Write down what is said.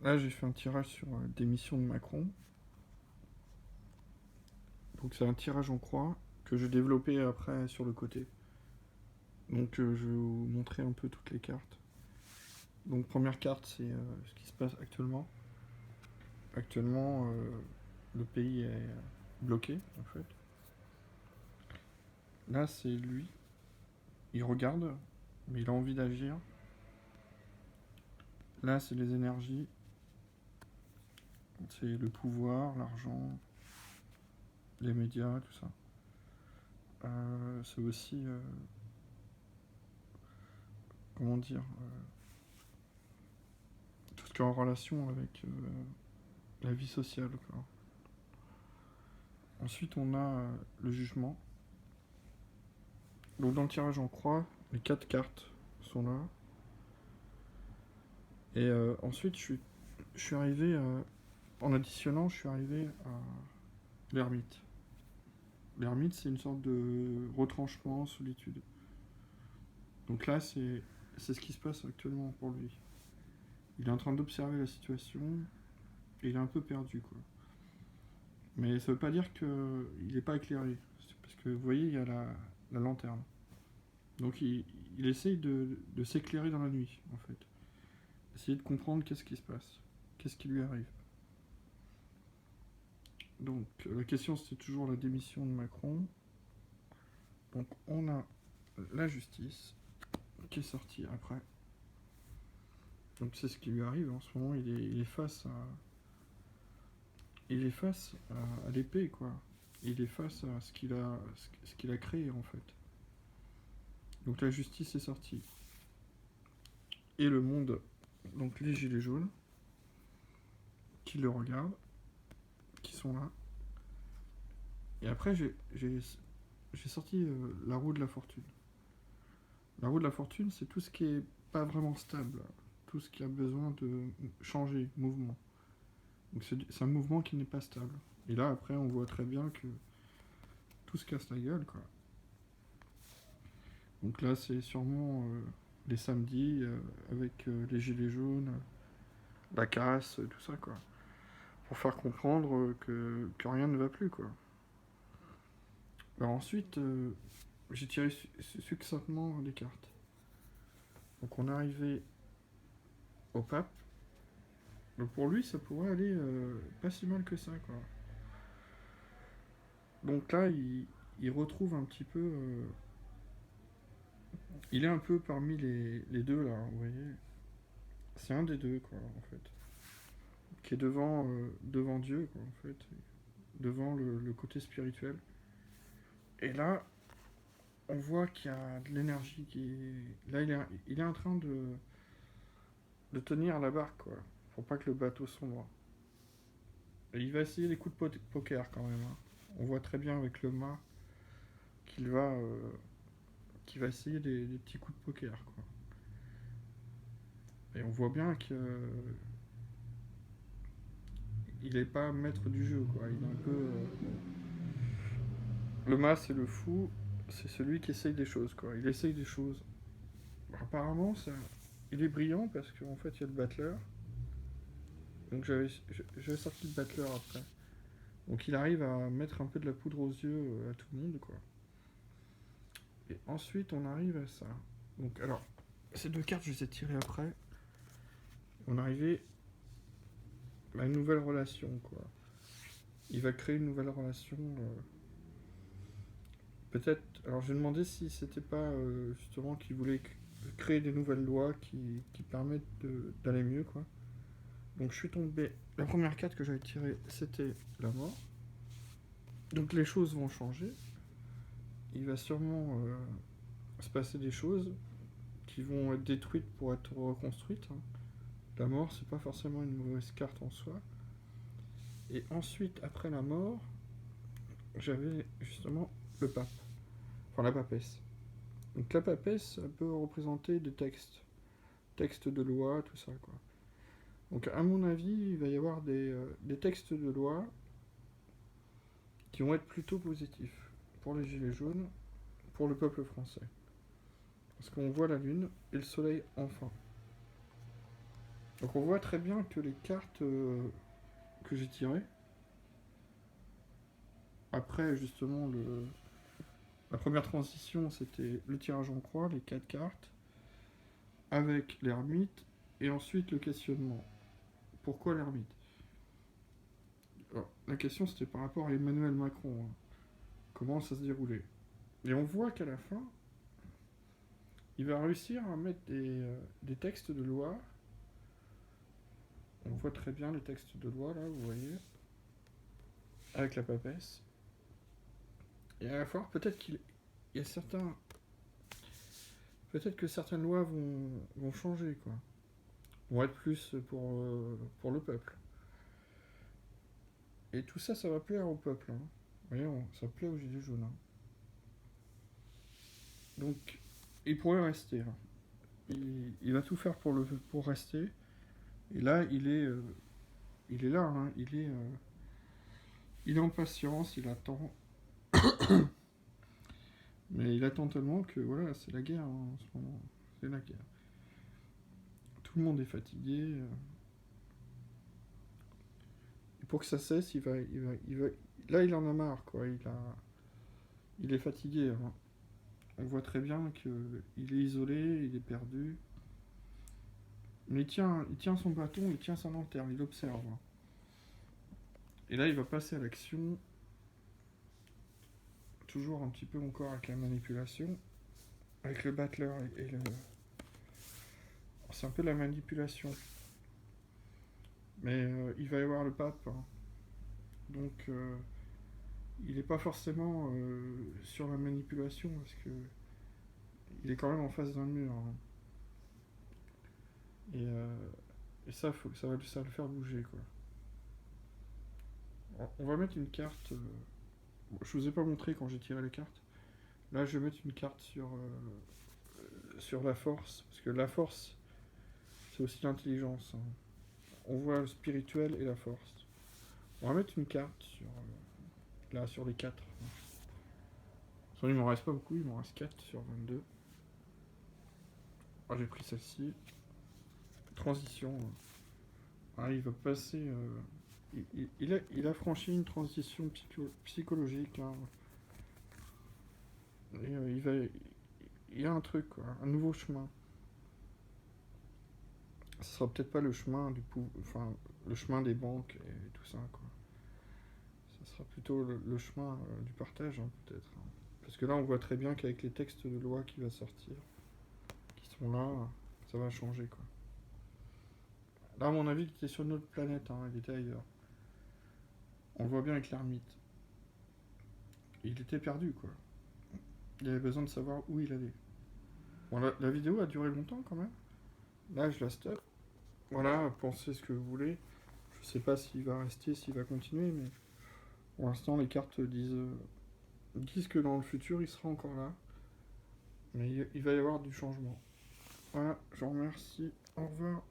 Là, j'ai fait un tirage sur démission de Macron. Donc, c'est un tirage en croix que j'ai développé après sur le côté. Donc, je vais vous montrer un peu toutes les cartes. Donc, première carte, c'est ce qui se passe actuellement. Actuellement, le pays est bloqué, en fait. Là, c'est lui. Il regarde, mais il a envie d'agir. Là, c'est les énergies. C'est le pouvoir, l'argent, les médias, tout ça. C'est aussi, comment dire, tout ce qui est en relation avec la vie sociale, quoi. Ensuite, on a le jugement. Donc, dans le tirage en croix, les 4 cartes sont là. Et ensuite, je suis arrivé, en additionnant, je suis arrivé à l'ermite. L'ermite, c'est une sorte de retranchement, solitude. Donc là, c'est ce qui se passe actuellement pour lui. Il est en train d'observer la situation et il est un peu perdu, quoi. Mais ça veut pas dire qu'il n'est pas éclairé. Parce que vous voyez, il y a la lanterne. Donc il essaye de s'éclairer dans la nuit, en fait. Essayer de comprendre qu'est-ce qui se passe. Qu'est-ce qui lui arrive. Donc la question, c'était toujours la démission de Macron. Donc on a la justice qui est sortie après. Donc c'est ce qui lui arrive en ce moment. Il est face à l'épée, quoi. Il est face à ce qu'il a créé, en fait. Donc la justice est sortie. Et le monde, donc les gilets jaunes, qui le regardent, qui sont là. Et après, j'ai sorti la roue de la fortune. La roue de la fortune, c'est tout ce qui est pas vraiment stable. Tout ce qui a besoin de changer, mouvement. Donc c'est un mouvement qui n'est pas stable. Et là, après, on voit très bien que tout se casse la gueule, quoi. Donc là, c'est sûrement les samedis avec les gilets jaunes, la casse, tout ça, quoi. Pour faire comprendre que rien ne va plus, quoi. Alors ensuite, j'ai tiré succinctement les cartes. Donc on est arrivé au pape. Donc pour lui, ça pourrait aller pas si mal que ça, quoi. Donc là, il retrouve un petit peu... il est un peu parmi les deux, là, vous voyez. C'est un des deux, quoi, en fait. Qui est devant Dieu, quoi, en fait. Devant le côté spirituel. Et là, on voit qu'il y a de l'énergie qui est... Là, il est en train de tenir la barque, quoi. Pour pas que le bateau sombre. Et il va essayer les coups de poker, quand même. Hein. On voit très bien avec le mât qu'il va essayer des petits coups de poker, quoi. Et on voit bien que il est pas maître du jeu, quoi. Il est un peu... Le mât, c'est le fou. C'est celui qui essaye des choses, quoi. Il essaye des choses. Apparemment, ça... il est brillant parce qu'en fait, il y a le battleur. Donc j'avais sorti le battleur après. Donc il arrive à mettre un peu de la poudre aux yeux à tout le monde, quoi. Et ensuite, on arrive à ça. Donc, alors, ces deux cartes, je les ai tirées après. On arrivait à une nouvelle relation, quoi. Il va créer une nouvelle relation. Peut-être. Alors, j'ai demandé si c'était pas justement qu'il voulait créer des nouvelles lois qui permettent d'aller mieux, quoi. Donc, je suis tombé. La première carte que j'avais tirée, c'était la mort. Donc, les choses vont changer. Il va sûrement se passer des choses qui vont être détruites pour être reconstruites. Hein. La mort, c'est pas forcément une mauvaise carte en soi. Et ensuite, après la mort, j'avais justement le pape. Enfin, la papesse. Donc la papesse, ça peut représenter des textes. Textes de loi, tout ça, quoi. Donc à mon avis, il va y avoir des textes de loi qui vont être plutôt positifs pour les Gilets jaunes, pour le peuple français. Parce qu'on voit la lune et le soleil enfin. Donc on voit très bien que les cartes que j'ai tirées, après justement la première transition c'était le tirage en croix, les 4 cartes, avec l'ermite, et ensuite le questionnement. Pourquoi l'ermite? Alors, la question c'était par rapport à Emmanuel Macron, hein. Comment ça se déroulait. Et on voit qu'à la fin, il va réussir à mettre des textes de loi. On voit très bien les textes de loi là, vous voyez, avec la papesse. Et à la fois, peut-être qu'il y a certains. Peut-être que certaines lois vont changer, quoi. Vont être plus pour le peuple. Et tout ça, ça va plaire au peuple, hein. Vous voyez, ça plaît aux Gilets jaunes, hein. Donc, il pourrait rester, hein. Il va tout faire pour rester. Et là, il est là, hein. Il est en patience, il attend. Mais il attend tellement que voilà, c'est la guerre, hein, en ce moment. C'est la guerre. Tout le monde est fatigué. Et pour que ça cesse, là, il en a marre, quoi. Il est fatigué, hein. On voit très bien qu'il est isolé, il est perdu. Mais il tient son bâton, il tient sa lanterne, il observe, hein. Et là, il va passer à l'action. Toujours un petit peu encore avec la manipulation. Avec le battleur et le. C'est un peu de la manipulation. Mais il va y avoir le pape, hein. Donc il n'est pas forcément sur la manipulation parce que il est quand même en face d'un mur, hein. Et ça, ça va le faire bouger, quoi. Alors, on va mettre une carte. Bon, je vous ai pas montré quand j'ai tiré les cartes. Là, je vais mettre une carte sur la force, parce que la force, c'est aussi l'intelligence, hein. On voit le spirituel et la force. On va mettre une carte là sur les 4. Il m'en reste pas beaucoup, il m'en reste 4 sur 22. Ah, j'ai pris celle-ci. Transition. Ah, il va passer. Il a franchi une transition psychologique, hein. Et, il y a un truc, quoi, un nouveau chemin. Ce sera peut-être pas le chemin enfin, le chemin des banques et tout ça, quoi. Ce sera plutôt le chemin du partage, hein, peut-être, hein. Parce que là, on voit très bien qu'avec les textes de loi qui va sortir, qui sont là, ça va changer, quoi. Là, à mon avis, il était sur notre planète, hein, il était ailleurs. On le voit bien avec l'ermite. Il était perdu, quoi. Il avait besoin de savoir où il allait. Bon, la vidéo a duré longtemps, quand même. Là, je la stoppe. Voilà, pensez ce que vous voulez. Je sais pas s'il va rester, s'il va continuer, mais pour l'instant, les cartes disent que dans le futur, il sera encore là. Mais il va y avoir du changement. Voilà, je vous remercie. Au revoir.